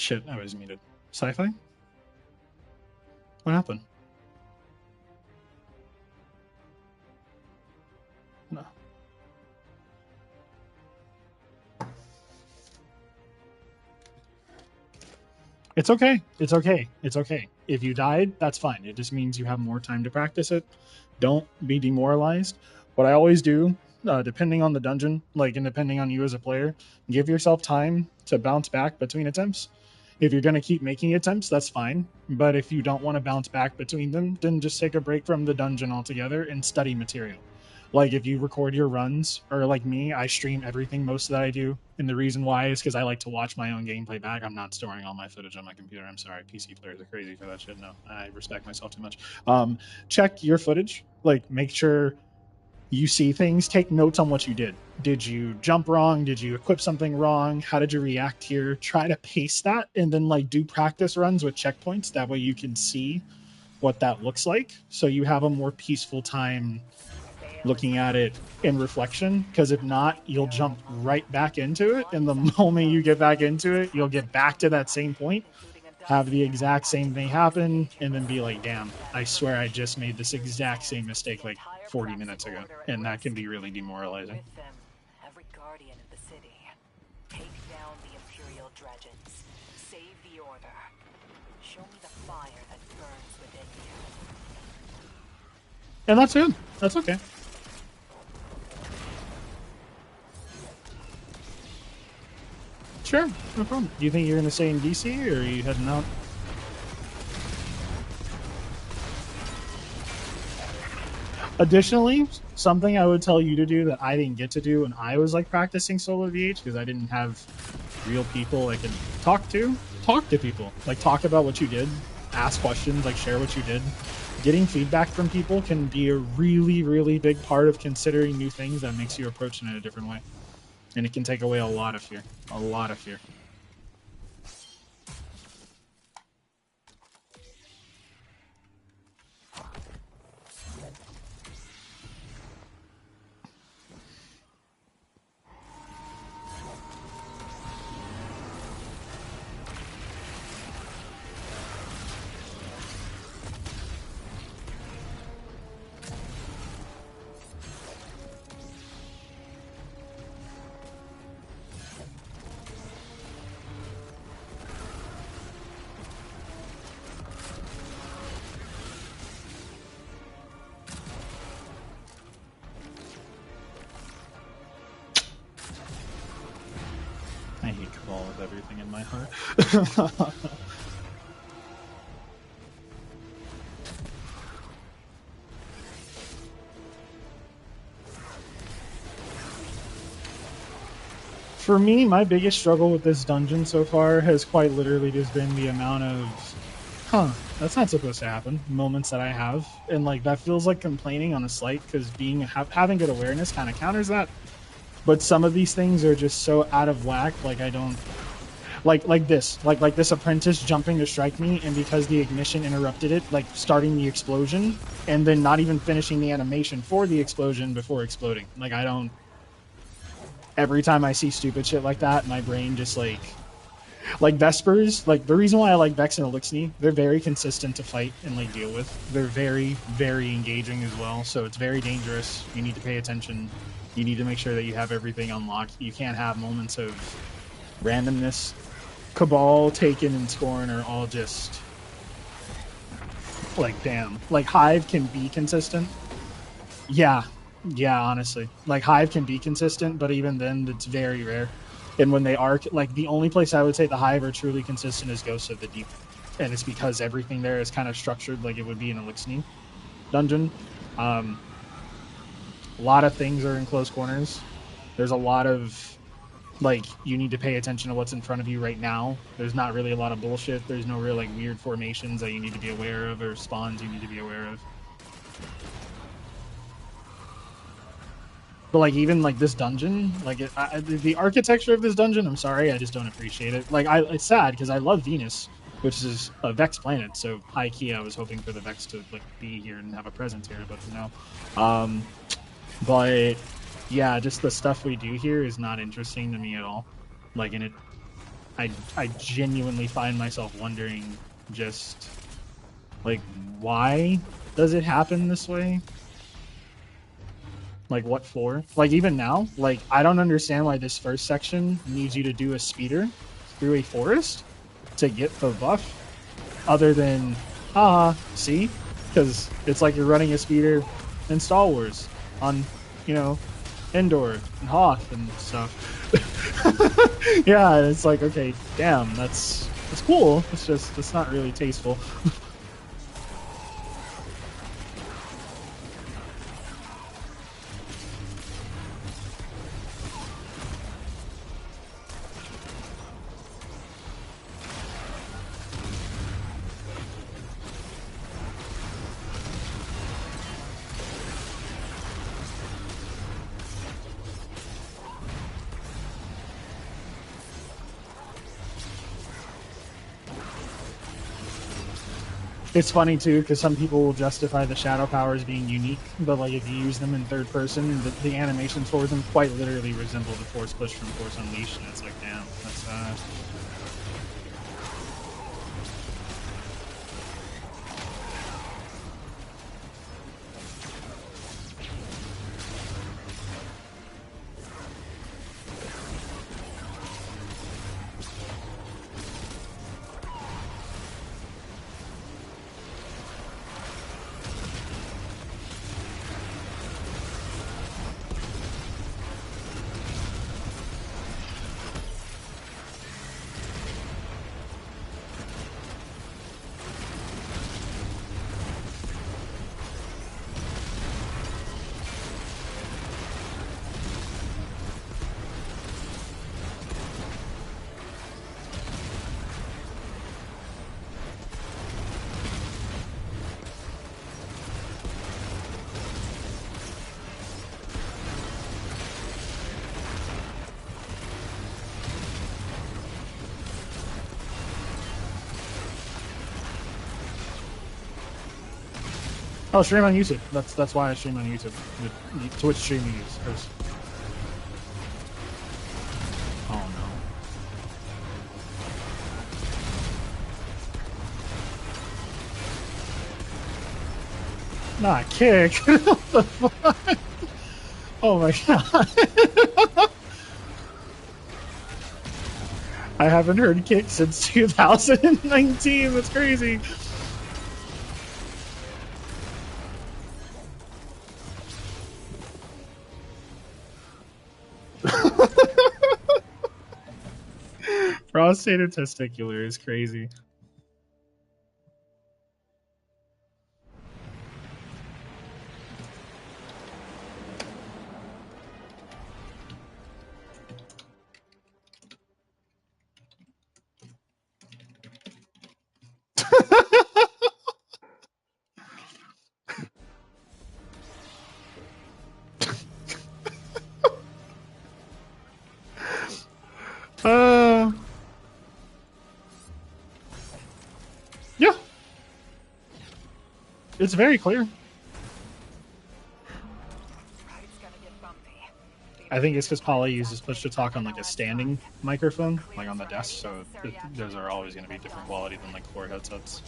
Shit, I was muted. Sci-fi? What happened? No. It's okay. It's okay. It's okay. If you died, that's fine. It just means you have more time to practice it. Don't be demoralized. What I always do, depending on the dungeon, like, and depending on you as a player, give yourself time to bounce back between attempts. If you're going to keep making attempts, that's fine. But if you don't want to bounce back between them, then just take a break from the dungeon altogether and study material. Like, if you record your runs, or like me, I stream everything most that I do. And the reason why is because I like to watch my own gameplay back. I'm not storing all my footage on my computer. I'm sorry. PC players are crazy for that shit. No, I respect myself too much. Check your footage. Like, make sure you see things, take notes on what you did. Did you jump wrong? Did you equip something wrong? How did you react here? Try to pace that and then like do practice runs with checkpoints. That way you can see what that looks like. So you have a more peaceful time looking at it in reflection. Because if not, you'll jump right back into it. And the moment you get back into it, you'll get back to that same point, have the exact same thing happen, and then be like, damn, I swear I just made this exact same mistake like 40 minutes ago. And that can be really demoralizing. With them, every guardian of the city. Take down the Imperial Dredgens. Save the Order. Show me the fire that burns within you. And that's it. That's okay. Sure, no problem. Do you think you're going to stay in DC, or are you heading out? Additionally, something I would tell you to do that I didn't get to do when I was like practicing solo VH, because I didn't have real people I could talk to people. Like, talk about what you did, ask questions, like share what you did. Getting feedback from people can be a really, really big part of considering new things that makes you approach it in a different way. And it can take away a lot of fear. A lot of fear. I hate Cabal with everything in my heart. For me, my biggest struggle with this dungeon so far has quite literally just been the amount of, that's not supposed to happen, moments that I have. And like, that feels like complaining on a slight, because having good awareness kind of counters that. But some of these things are just so out of whack, like I don't... Like this apprentice jumping to strike me, and because the ignition interrupted it, like starting the explosion, and then not even finishing the animation for the explosion before exploding. Like, I don't... Every time I see stupid shit like that, my brain just like Vespers, like the reason why I like Vex and Elixir, they're very consistent to fight and like deal with. They're very, very engaging as well, so it's very dangerous. You need to pay attention. You need to make sure that you have everything unlocked. You can't have moments of randomness. Cabal, Taken, and Scorn are all just like, damn. Like, Hive can be consistent. Yeah, honestly. Like, Hive can be consistent, but even then, it's very rare. And when they are, like, the only place I would say the Hive are truly consistent is Ghosts of the Deep. And it's because everything there is kind of structured like it would be in Elixir dungeon. A lot of things are in close corners. There's a lot of, like, you need to pay attention to what's in front of you right now. There's not really a lot of bullshit. There's no real, like, weird formations that you need to be aware of, or spawns you need to be aware of. But, like, even, like, this dungeon, like, the architecture of this dungeon, I'm sorry, I just don't appreciate it. Like, it's sad, because I love Venus, which is a Vex planet, so high-key I was hoping for the Vex to, like, be here and have a presence here, but no. But, yeah, just the stuff we do here is not interesting to me at all. Like, and I genuinely find myself wondering, just like, why does it happen this way? Like, what for? Like, even now, like, I don't understand why this first section needs you to do a speeder through a forest to get the buff, other than, see? Because it's like you're running a speeder in Star Wars on, you know, Endor and Hoth and stuff. Yeah, it's like, okay, damn, that's cool. It's just, it's not really tasteful. It's funny too, because some people will justify the shadow powers being unique, but like if you use them in third person, the animations for them quite literally resemble the Force Push from Force Unleashed, and it's like, damn, that's Oh, stream on YouTube. That's why I stream on YouTube. Twitch stream you use. Oh no. Not kick. What the fuck? Oh my god. I haven't heard kick since 2019. That's crazy. Prostate or testicular is crazy. Yeah. It's very clear. I think it's because Polly uses push to talk on like a standing microphone, like on the desk, so those are always going to be different quality than like core headsets.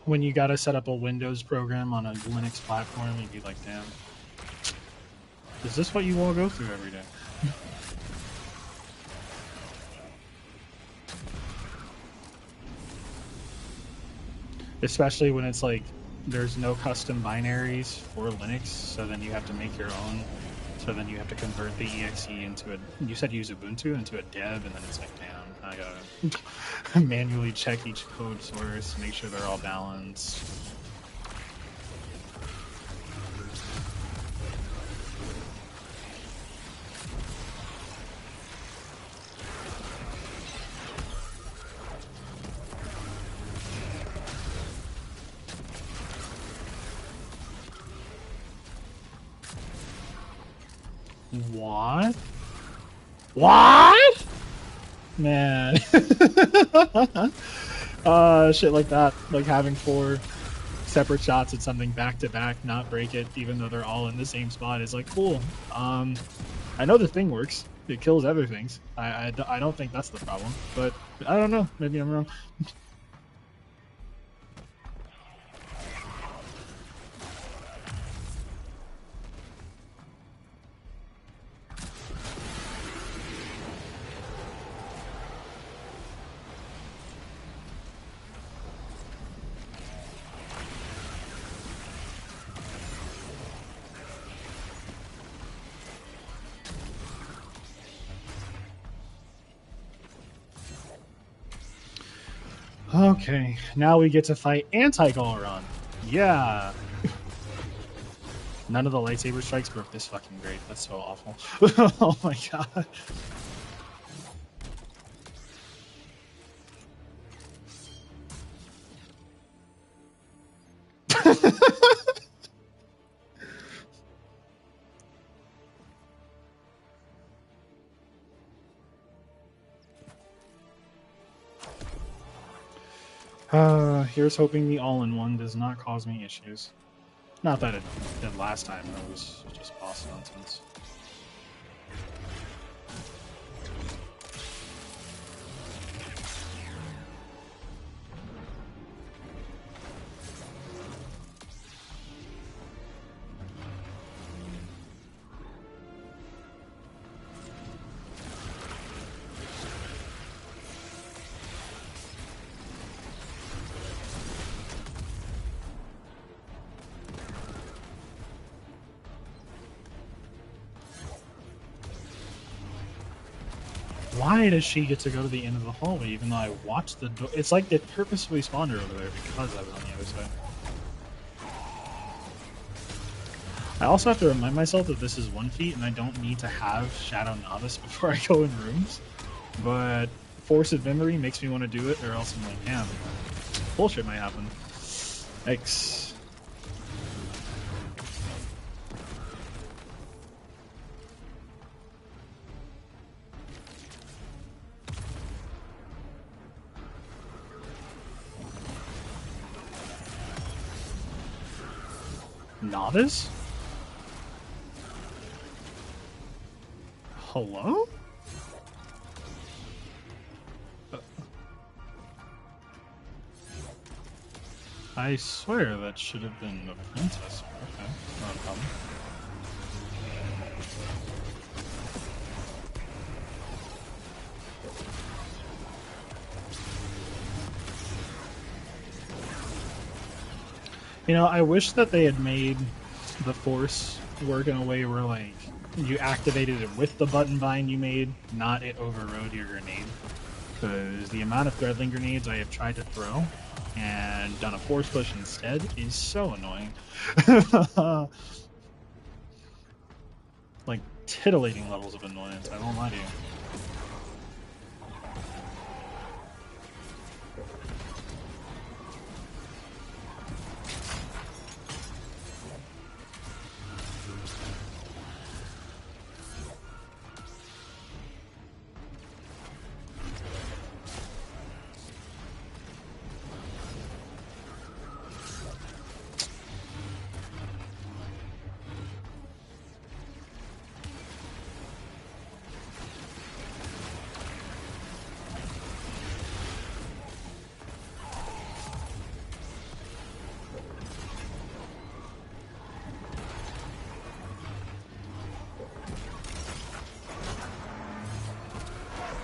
When you gotta set up a Windows program on a Linux platform, you'd be like, damn, is this what you all go through every day? Especially when it's like, there's no custom binaries for Linux, so then you have to make your own. So then you have to convert the exe into a, you said use Ubuntu, into a dev, and then it's like, damn, I gotta manually check each code source, make sure they're all balanced. What? What? Man. Shit like that. Like having 4 separate shots at something back to back, not break it, even though they're all in the same spot is like, cool. I know the thing works. It kills other things. I don't think that's the problem, but I don't know. Maybe I'm wrong. Okay, now we get to fight Anti-Galaron. Yeah. None of the lightsaber strikes broke this fucking great. That's so awful. Oh my god. Here's hoping the all-in-one does not cause me issues. Not that it did last time, that was just boss nonsense. Why does she get to go to the end of the hallway even though I watched the door? It's like they purposefully spawned her over there because I was on the other side. I also have to remind myself that this is 1 feat and I don't need to have Shadow Novice before I go in rooms. But Force of Memory makes me want to do it, or else I'm like, damn, bullshit might happen. Yikes. Novice? Hello? I swear that should have been the princess. Okay, not a problem. You know, I wish that they had made the Force work in a way where, like, you activated it with the button bind you made, not it overrode your grenade. Because the amount of Threadling grenades I have tried to throw and done a Force push instead is so annoying. Like, titillating levels of annoyance, I won't lie to you.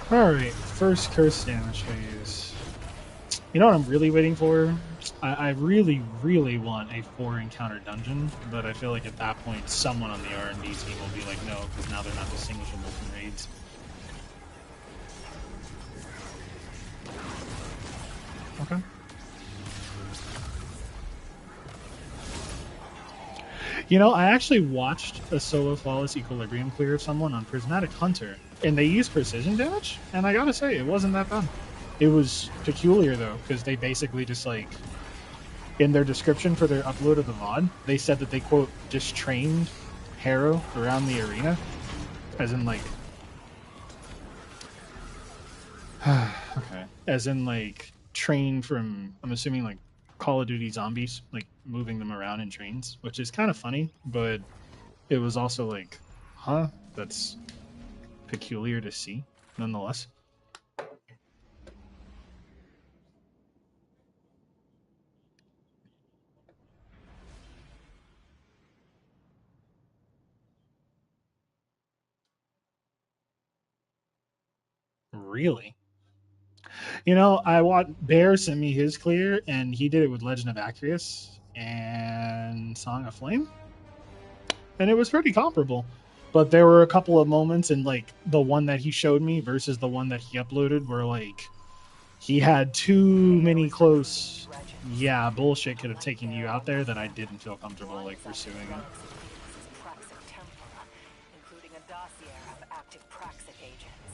Alright, first curse damage phase. You know what I'm really waiting for? I really, really want a 4 encounter dungeon, but I feel like at that point someone on the R&D team will be like, no, because now they're not distinguishable from raids. Okay. You know, I actually watched a solo flawless equilibrium clear of someone on Prismatic Hunter, and they used precision damage, and I gotta say, it wasn't that bad. It was peculiar though, because they basically just like in their description for their upload of the VOD, they said that they quote just trained Harrow around the arena, as in like, okay, as in like train from I'm assuming like Call of Duty zombies, like moving them around in trains, which is kind of funny, but it was also like, huh, that's peculiar to see, nonetheless. Really? You know, I watched Bear sent me his clear, and he did it with Legend of Acrius and Song of Flame, and it was pretty comparable. But there were a couple of moments in like the one that he showed me versus the one that he uploaded where like he had too many close, yeah, bullshit could have taken you out there that I didn't feel comfortable like pursuing it. Including a dossier of active Praxic agents.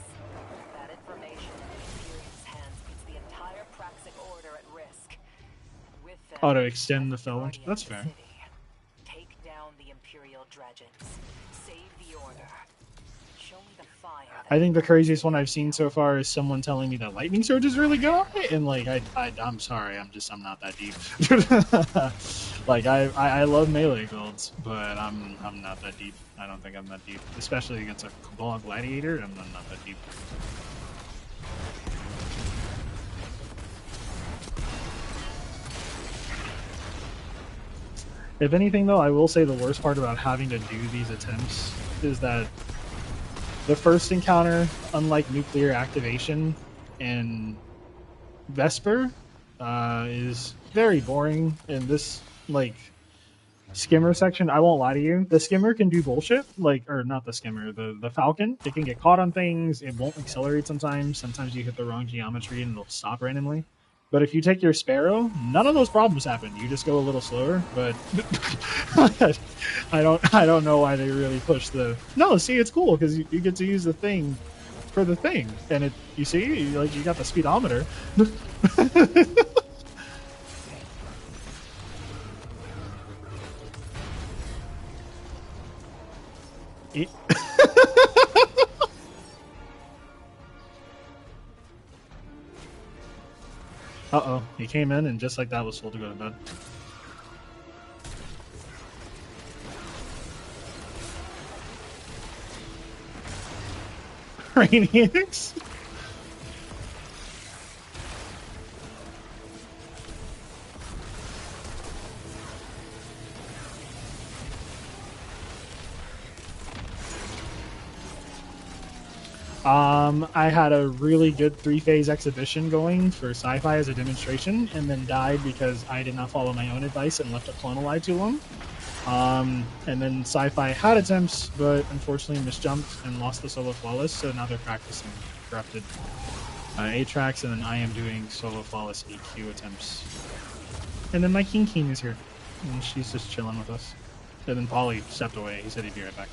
That information in the Imperium's hands puts the entire Praxic order at risk. With them, Oh, to extend the as felon. guardian That's of the fair. city, take down the Imperial Dragons. Save the order. Show me the fire that I think the burns craziest one within I've seen you. so far is someone telling me that Lightning Surge is really good, and like I'm sorry, I'm not that deep. Like I love melee builds, but I'm not that deep. I don't think I'm that deep, especially against a Cabal Gladiator. I'm not that deep. If anything, though, I will say the worst part about having to do these attempts is that the first encounter, unlike nuclear activation and Vesper, is very boring. In this like skimmer section, I won't lie to you, the skimmer can do bullshit. Like, or not the skimmer, the Falcon. It can get caught on things. It won't accelerate sometimes. Sometimes you hit the wrong geometry and it'll stop randomly. But if you take your Sparrow, none of those problems happen. You just go a little slower. But I don't know why they really push the. No, see, it's cool because you get to use the thing for the thing, and it. You see, like you got the speedometer. It- Uh-oh, he came in and just like that was told to go to bed. Rainix? I had a really good three-phase exhibition going for sci-fi as a demonstration, and then died because I did not follow my own advice and left a clone alive too long. And then sci-fi had attempts, but unfortunately misjumped and lost the solo flawless, so now they're practicing corrupted A-tracks, and then I am doing solo flawless EQ attempts. And then my King King is here, and she's just chilling with us. And then Polly stepped away. He said he'd be right back.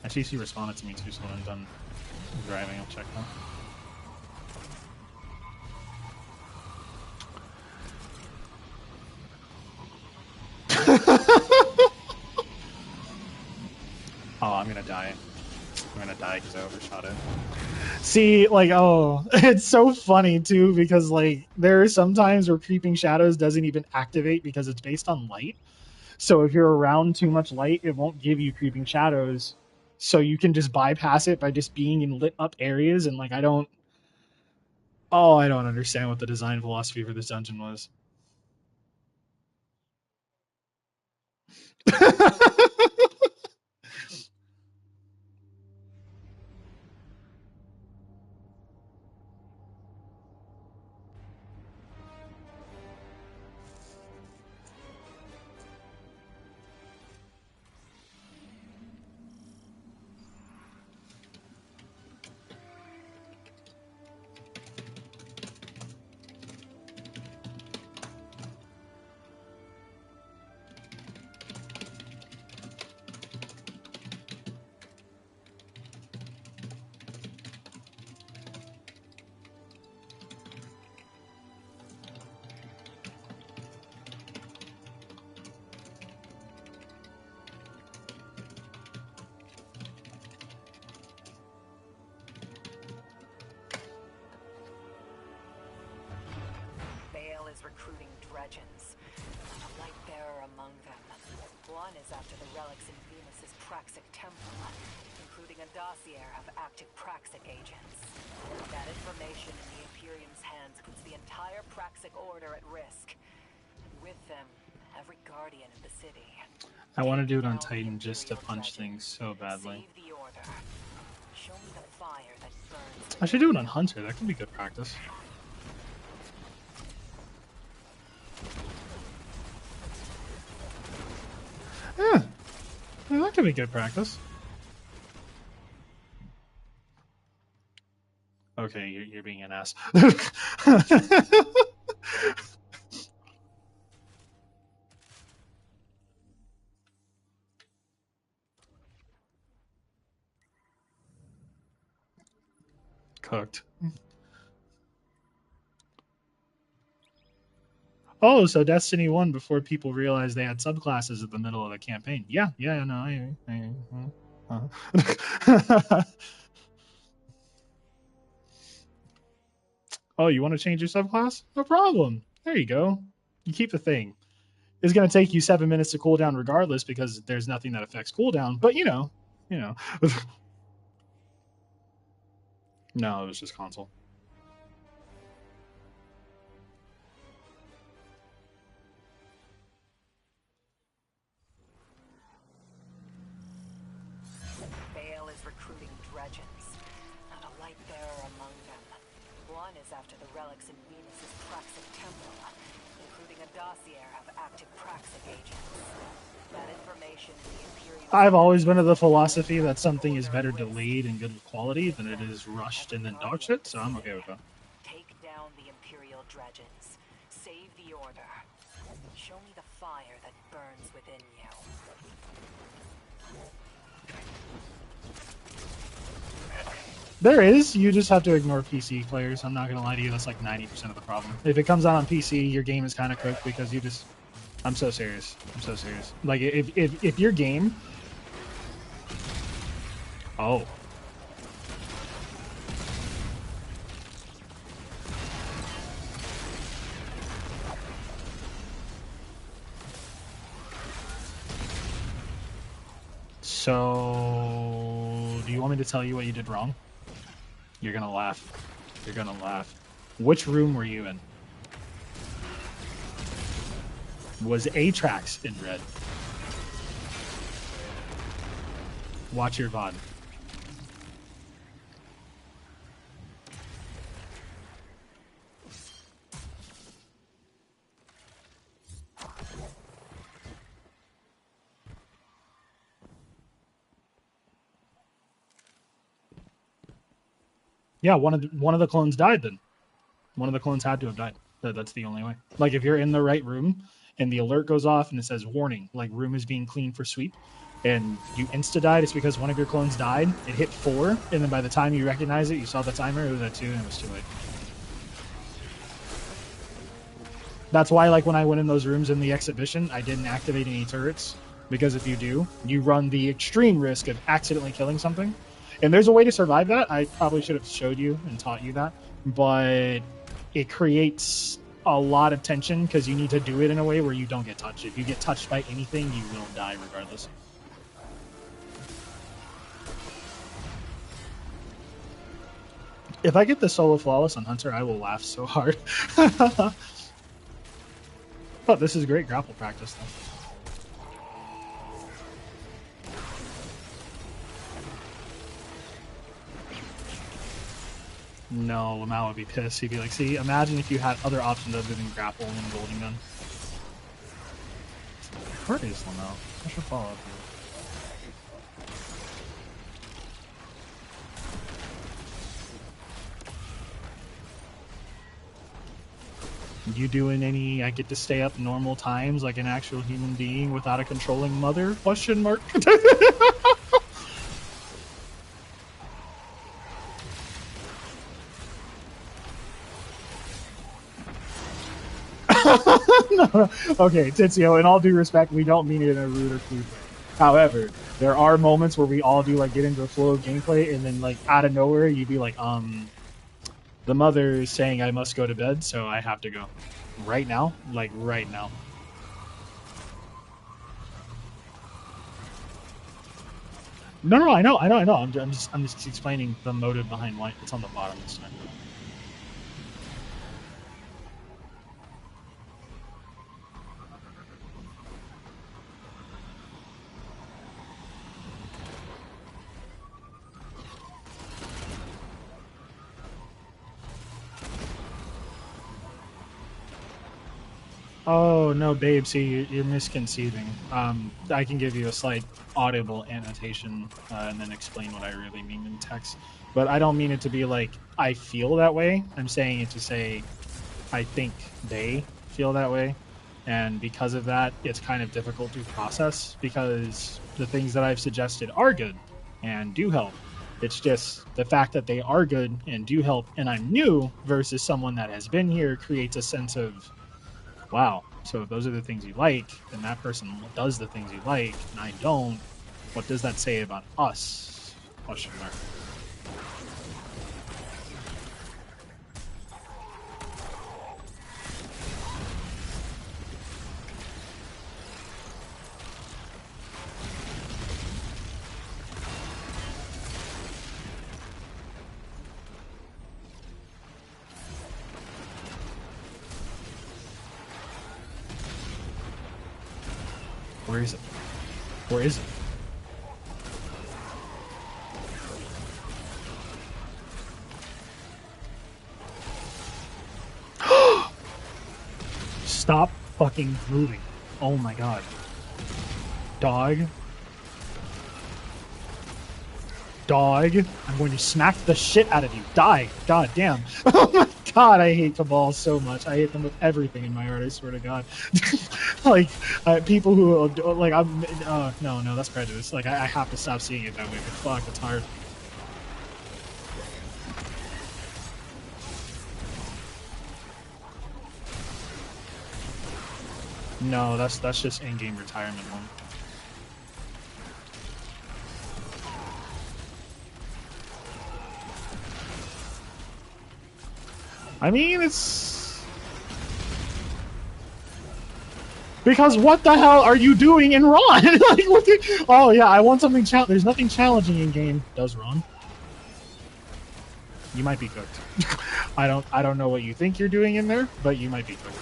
Actually, she responded to me too, so when I'm done driving, I'll check them. Oh, I'm gonna die. I'm gonna die because I overshot it. See, like, oh, it's so funny too because like there are some times where Creeping Shadows doesn't even activate because it's based on light. So if you're around too much light, it won't give you Creeping Shadows. So you can just bypass it by just being in lit up areas. And like, I don't understand what the design philosophy for this dungeon was. recruiting Dredgens. A light bearer among them. One is after the relics in Venus's Praxic Temple, including a dossier of active Praxic agents. That information in the Imperium's hands puts the entire Praxic Order at risk. And with them, every guardian of the city. I want to do it on Titan just to punch things so badly. Save the Order. Show me the fire that burns. I should do it on Hunter. That could be good practice. Yeah, that could be good practice. Okay, you're being an ass. Cooked. Oh, so Destiny 1 before people realized they had subclasses at the middle of the campaign. Yeah, no, Oh, you want to change your subclass? No problem. There you go. You keep the thing. It's going to take you 7 minutes to cool down regardless because there's nothing that affects cooldown, but you know. No, it was just console. Bale is recruiting Dredgens, and a light bearer among them. One is after the relics in Venus's Praxic Temple, including a dossier of active Praxic agents. That information in the Imperium... I've always been of the philosophy that something is better delayed and good quality than it is rushed and then dog shit, so I'm okay with that. Take down the Imperial Dredgens. Save the Order. Show me the fire that burns within you. There is. You just have to ignore PC players. I'm not going to lie to you. That's like 90% of the problem. If it comes out on PC, your game is kind of cooked because you just... I'm so serious. I'm so serious. Like, if your game... Oh. So... Do you want me to tell you what you did wrong? You're gonna laugh. You're gonna laugh. Which room were you in? Was Atrax in red? Watch your VOD. Yeah, one of the clones died then. One of the clones had to have died. That's the only way. Like, if you're in the right room and the alert goes off and it says warning, like room is being cleaned for sweep, and you insta-died, it's because one of your clones died. It hit 4, and then by the time you recognize it, you saw the timer, it was at 2, and it was too late. That's why, like, when I went in those rooms in the exhibition, I didn't activate any turrets, because if you do, you run the extreme risk of accidentally killing something. And there's a way to survive that. I probably should have showed you and taught you that, but it creates a lot of tension because you need to do it in a way where you don't get touched. If you get touched by anything, you will die regardless. If I get the solo flawless on Hunter, I will laugh so hard. Oh, this is great grapple practice, though. No, Lamau would be pissed. He'd be like, see, imagine if you had other options other than grapple and golden gun. Where is Lamau? I should follow up here. You doing any, I get to stay up normal times like an actual human being without a controlling mother? Question mark. No. Okay, Tizio, in all due respect, we don't mean it in a rude or crude way. However, there are moments where we all do like get into a flow of gameplay and then like out of nowhere you'd be like, The mother is saying I must go to bed, so I have to go. Right now? Like, right now. No, I know. I'm just explaining the motive behind why it's on the bottom this time. Oh no, babe. See, you're misconceiving. I can give you a slight audible annotation and then explain what I really mean in text. But I don't mean it to be like I feel that way. I'm saying it to say I think they feel that way, and because of that, it's kind of difficult to process because the things that I've suggested are good and do help. It's just the fact that they are good and do help, and I'm new versus someone that has been here creates a sense of wow, so if those are the things you like, and that person does the things you like, and I don't, what does that say about us? Question mark. Where is it? Where is it? Stop fucking moving. Oh my god. Dog. Dog. I'm going to smack the shit out of you. Die. God damn. Oh my god, I hate Cabal so much. I hate them with everything in my heart, I swear to god. Like, people who, like, I'm, no, that's prejudice. Like, I have to stop seeing it that way, but fuck, it's hard. No, that's just in-game retirement one. I mean, it's because what the hell are you doing in Ron? Like, oh yeah, I want something there's nothing challenging in game. Does Ron? You might be cooked. I don't know what you think you're doing in there, but you might be cooked.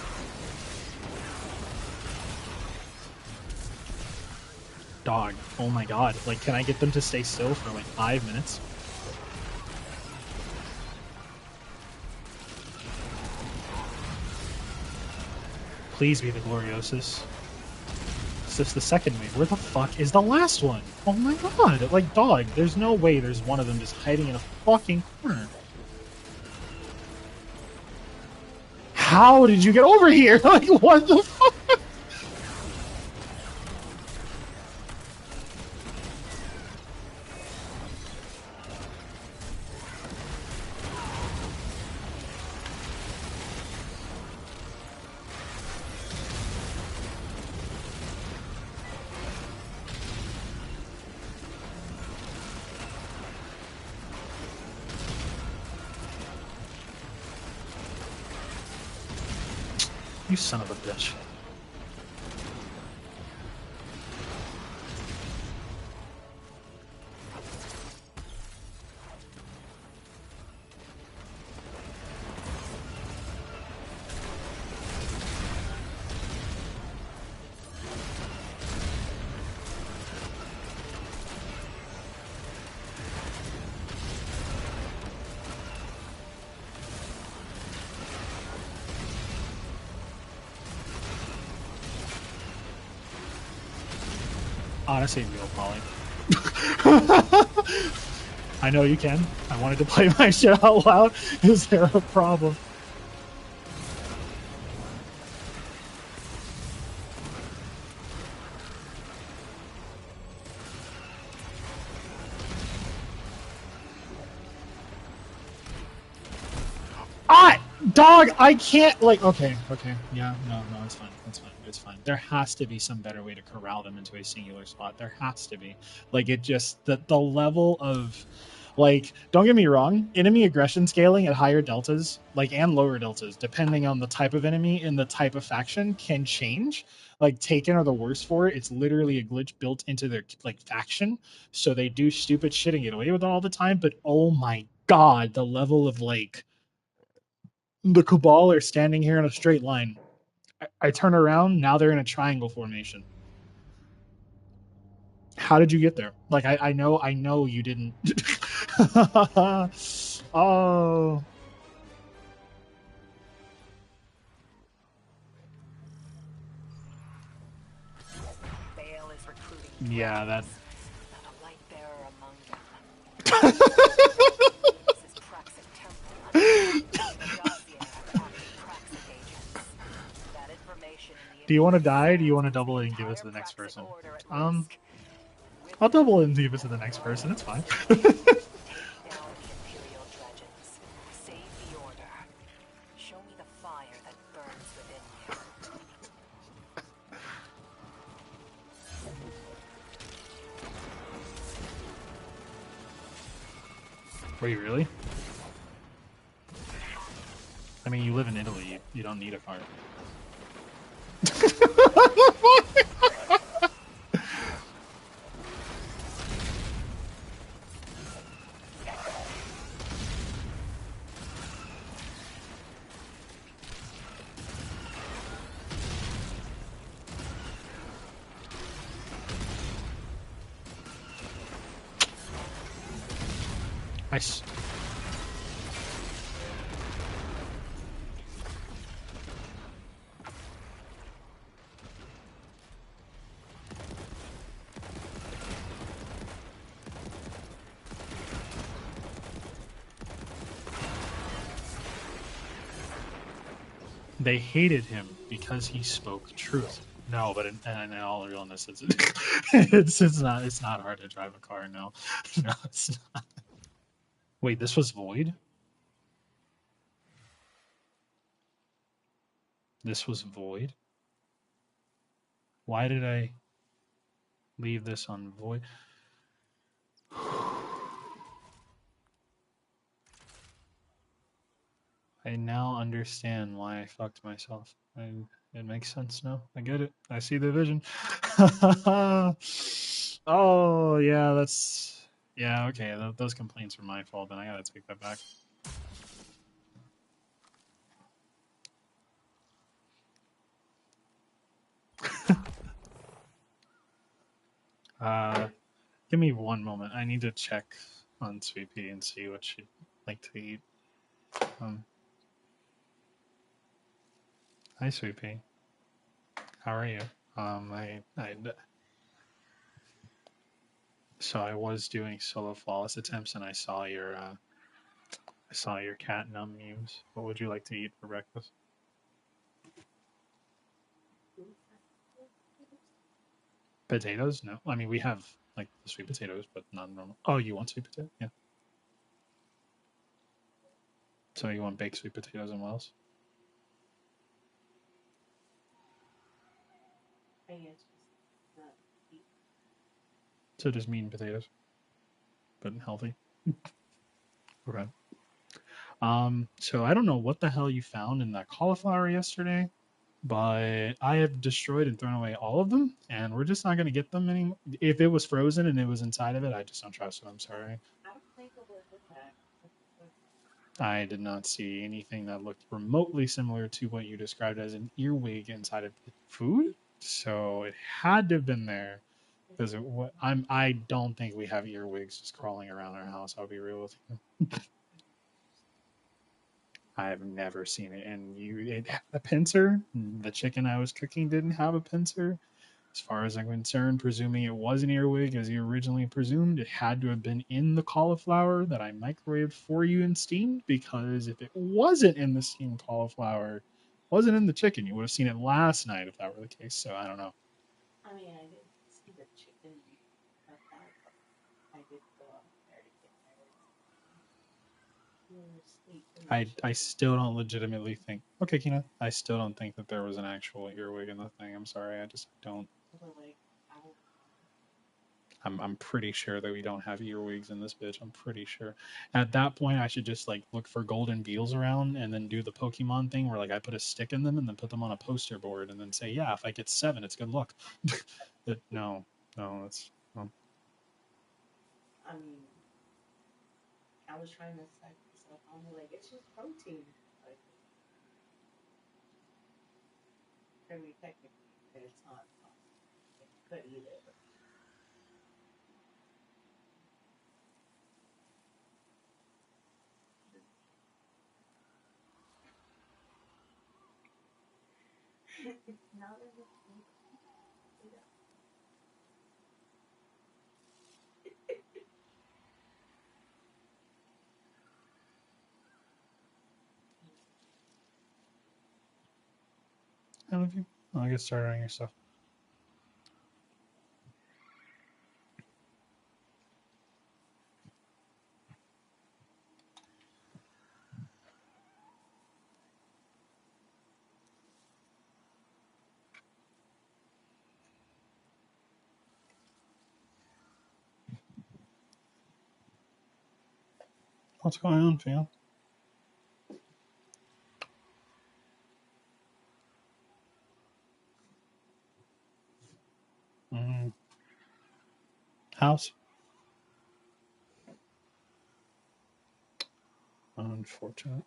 Dog. Oh my god. Like, can I get them to stay still for like 5 minutes? Please be the Gloriosus. Is this the second wave? Where the fuck is the last one? Oh my god. Like, dog, there's no way there's one of them just hiding in a fucking corner. How did you get over here? Like, what the fuck? You son of a bitch. Honestly, real Polly. I know you can. I wanted to play my shit out loud. Is there a problem? Dog, I can't, like, okay, yeah, no, it's fine. There has to be some better way to corral them into a singular spot. There has to be. Like, it just, the level of, Like, don't get me wrong, enemy aggression scaling at higher deltas, like and lower deltas, depending on the type of enemy and the type of faction, can change. Like Taken are the worst for it. It's literally a glitch built into their like faction, so they do stupid shit and get away with it all the time. But oh my god, the level of like the Cabal are standing here in a straight line. I turn around, now they're in a triangle formation. How did you get there? Like I know you didn't. Oh. Bale is recruiting Yeah, that. dragons, not a light bearer among them. This is Praxic Temple, including a dossier of active Praxic agents. That information in the Do you want to Inquisitor's die? Or do you cells want to puts double the it and give it to entire the next Praxic person? order at risk. With I'll them, double it and give it to the next person. It's fine. take down the Imperial dredges. Save the order. Show me the fire that burns within you. Were you really? I mean, you live in Italy. You don't need a car. Nice. They hated him because he spoke truth. No, but in all realness, it's not hard to drive a car. No, no, it's not. Wait, this was Void. This was Void. Why did I leave this on Void? I now understand why I fucked myself. It makes sense now. I get it. I see the vision. Oh, yeah, that's. Yeah, okay. Those complaints were my fault, and I gotta take that back. Give me one moment. I need to check on Sweet Pea and see what she'd like to eat. Hi, Sweet Pea. How are you? So I was doing solo flawless attempts, and I saw your cat num memes. What would you like to eat for breakfast? Potatoes? No. I mean, we have like the sweet potatoes, but not normal. Oh, you want sweet potato? Yeah. So you want baked sweet potatoes and what else? So just meat and potatoes, but healthy. Okay. So I don't know what the hell you found in that cauliflower yesterday, but I have destroyed and thrown away all of them, and we're just not gonna get them anymore. If it was frozen and it was inside of it, I just don't trust it. I'm sorry. I did not see anything that looked remotely similar to what you described as an earwig inside of the food. So it had to have been there because I don't think we have earwigs just crawling around our house. I'll be real with you. I've never seen it, and it had a pincer. The chicken I was cooking didn't have a pincer. As far as I'm concerned, presuming it was an earwig as you originally presumed, it had to have been in the cauliflower that I microwaved for you and steamed, because if it wasn't in the steamed cauliflower, wasn't in the chicken, you would have seen it last night if that were the case. So I don't know. I still don't legitimately think. Okay, Kina. I still don't think that there was an actual earwig in the thing. I'm sorry. I just don't. I'm pretty sure that we don't have earwigs in this bitch. I'm pretty sure. At that point, I should just like look for golden beetles around and then do the Pokemon thing where like I put a stick in them and then put them on a poster board and then say, yeah, if I get 7, it's good luck. No, that's no. I mean, I was trying to psych myself. I'm like, it's just protein. Like, I mean, technically, it's not. You could eat it. Now that it's How have you? I'll get started on your stuff. What's going on, fam? Mm. House? Unfortunate.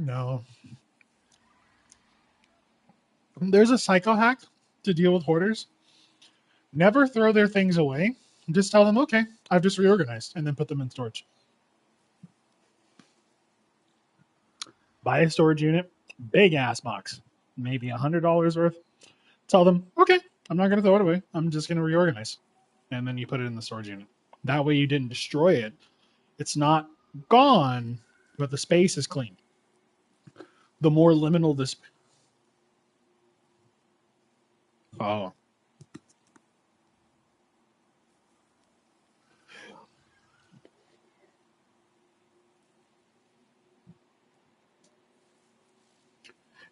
No. There's a psycho hack to deal with hoarders. Never throw their things away. Just tell them, okay, I've just reorganized, and then put them in storage. Buy a storage unit, big ass box, maybe $100 worth. Tell them, okay, I'm not going to throw it away. I'm just going to reorganize. And then you put it in the storage unit. That way you didn't destroy it. It's not gone, but the space is clean. The more liminal this. Oh.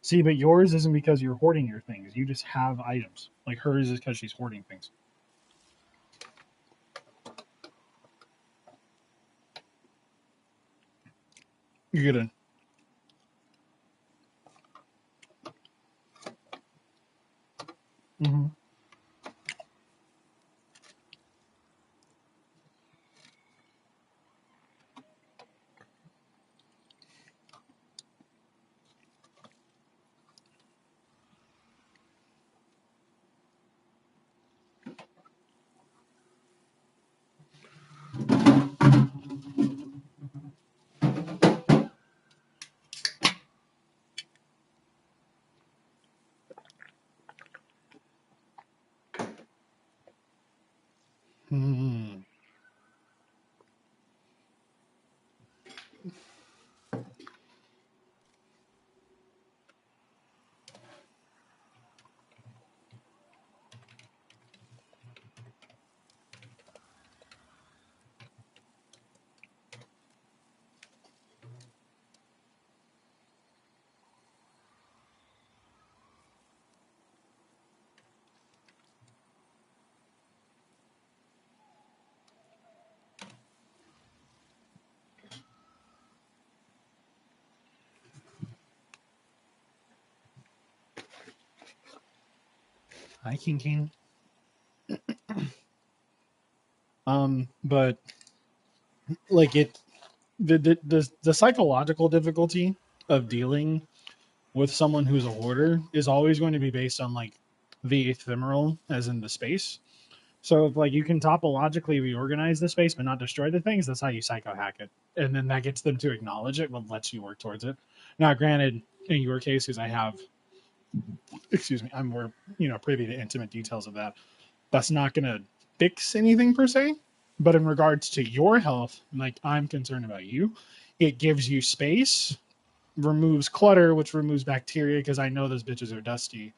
See, but yours isn't because you're hoarding your things. You just have items. Like hers is because she's hoarding things. You're gonna. Mm-hmm. Hi, King King. But like the psychological difficulty of dealing with someone who's a hoarder is always going to be based on like the ephemeral, as in the space. So if like you can topologically reorganize the space but not destroy the things, that's how you psycho hack it, and then that gets them to acknowledge it, what lets you work towards it. Now, granted, in your case, because I have, excuse me, I'm more privy to intimate details of that. That's not going to fix anything per se, but in regards to your health, like I'm concerned about you, it gives you space, removes clutter, which removes bacteria because I know those bitches are dusty,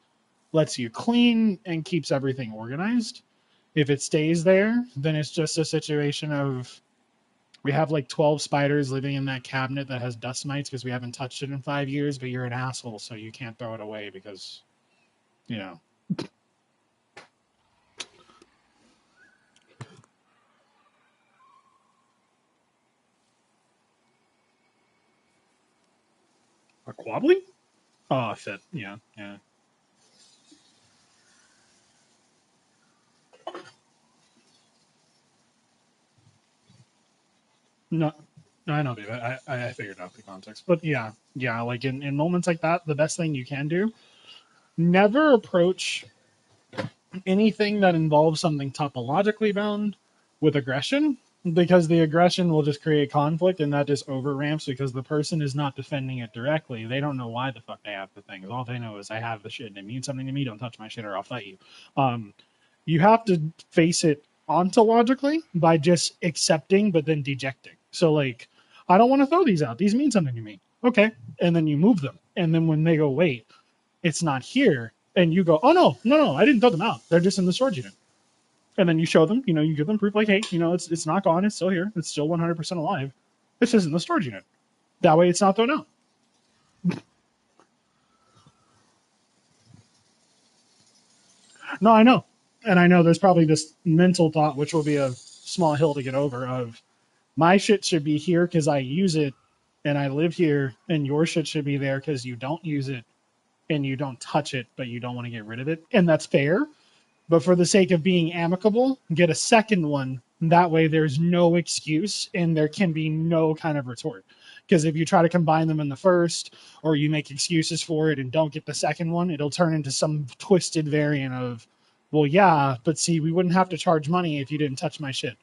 lets you clean and keeps everything organized. If it stays there, then it's just a situation of we have like 12 spiders living in that cabinet that has dust mites because we haven't touched it in 5 years, but you're an asshole, so you can't throw it away because, you know. A quabbly? Oh, shit. Yeah, yeah. No, I know, dude. I figured out the context. But yeah, yeah, like in moments like that, the best thing you can do, never approach anything that involves something topologically bound with aggression, because the aggression will just create conflict and that just over ramps because the person is not defending it directly. They don't know why the fuck they have the thing. All they know is I have the shit and it means something to me. Don't touch my shit or I'll fight you. You have to face it ontologically by just accepting but then dejecting. So like, I don't want to throw these out. These mean something to me. Okay. And then you move them. And then when they go, wait, it's not here, and you go, oh no, I didn't throw them out, they're just in the storage unit, and then you show them, you give them proof, like, hey, it's not gone, it's still here, it's still 100% alive, it's just in the storage unit. That way it's not thrown out. No, I know. And I know there's probably this mental thought, which will be a small hill to get over, of my shit should be here because I use it and I live here, and your shit should be there because you don't use it and you don't touch it, but you don't want to get rid of it. And that's fair. But for the sake of being amicable, get a second one. That way there's no excuse and there can be no kind of retort. Because if you try to combine them in the first, or you make excuses for it and don't get the second one, it'll turn into some twisted variant of, well, yeah, but see, we wouldn't have to charge money if you didn't touch my shit.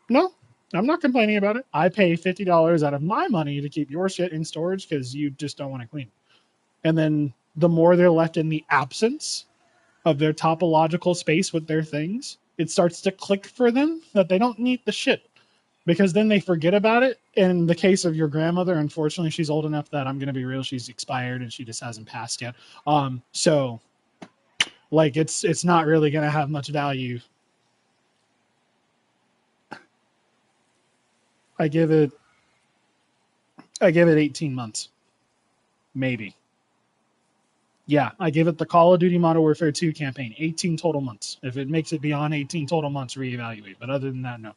No, I'm not complaining about it. I pay $50 out of my money to keep your shit in storage because you just don't want to clean. And then the more they're left in the absence of their topological space with their things, it starts to click for them that they don't need the shit, because then they forget about it. In the case of your grandmother, unfortunately, she's old enough that I'm going to be real, she's expired and she just hasn't passed yet. So like it's not really going to have much value. I give it I give it 18 months, maybe. Yeah, I give it the Call of Duty Modern Warfare 2 campaign, 18 total months. If it makes it beyond 18 total months, reevaluate. But other than that, no,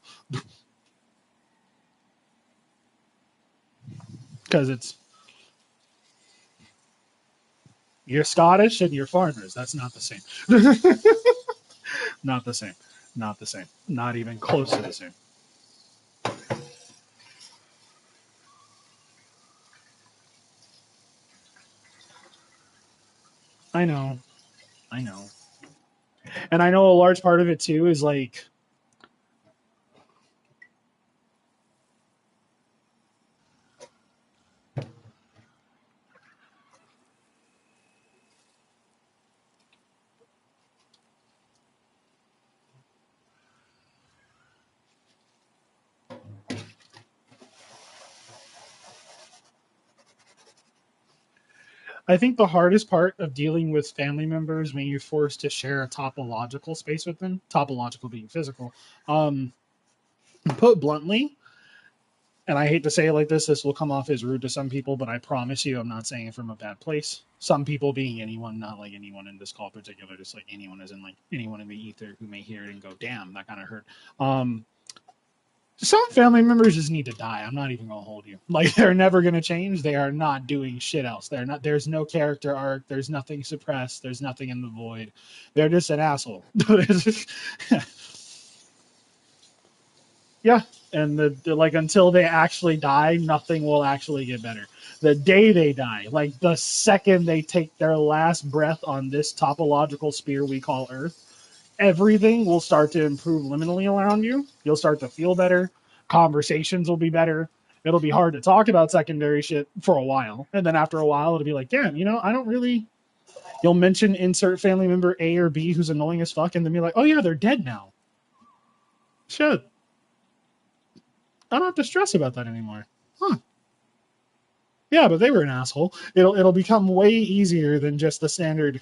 because it's you're Scottish and you're farmers. That's not the same. Not the same. Not the same. Not even close to the same. I know. I know. And I know a large part of it too is like, I think the hardest part of dealing with family members when you're forced to share a topological space with them, topological being physical, um, put bluntly, and I hate to say it like this will come off as rude to some people, but I promise you I'm not saying it from a bad place. Some people being anyone, not like anyone in this call in particular, just like anyone, as in like anyone in the ether who may hear it and go, damn, that kind of hurt. Um, Some family members just need to die. I'm not even gonna hold you. Like they're never gonna change. They are not doing shit else. They're not. There's no character arc. There's nothing suppressed. There's nothing in the void. They're just an asshole. Yeah, and like until they actually die, nothing will actually get better. The day they die, like the second they take their last breath on this topological sphere we call Earth, everything will start to improve liminally around you. You'll start to feel better. Conversations will be better. It'll be hard to talk about secondary shit for a while. And then after a while, it'll be like, damn, I don't really. You'll mention insert family member A or B who's annoying as fuck, and then be like, oh yeah, they're dead now. Shit. I don't have to stress about that anymore. Huh. Yeah, but they were an asshole. It'll become way easier than just the standard.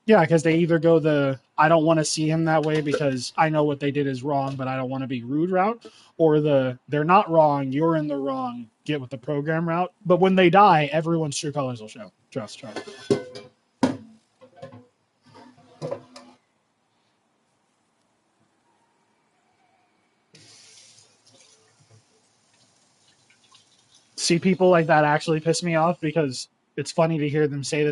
Yeah, because they either go the I don't want to see him that way because I know what they did is wrong, but I don't want to be rude route, or the they're not wrong, you're in the wrong, get with the program route. But when they die, everyone's true colors will show. Trust. See, people like that actually piss me off because it's funny to hear them say that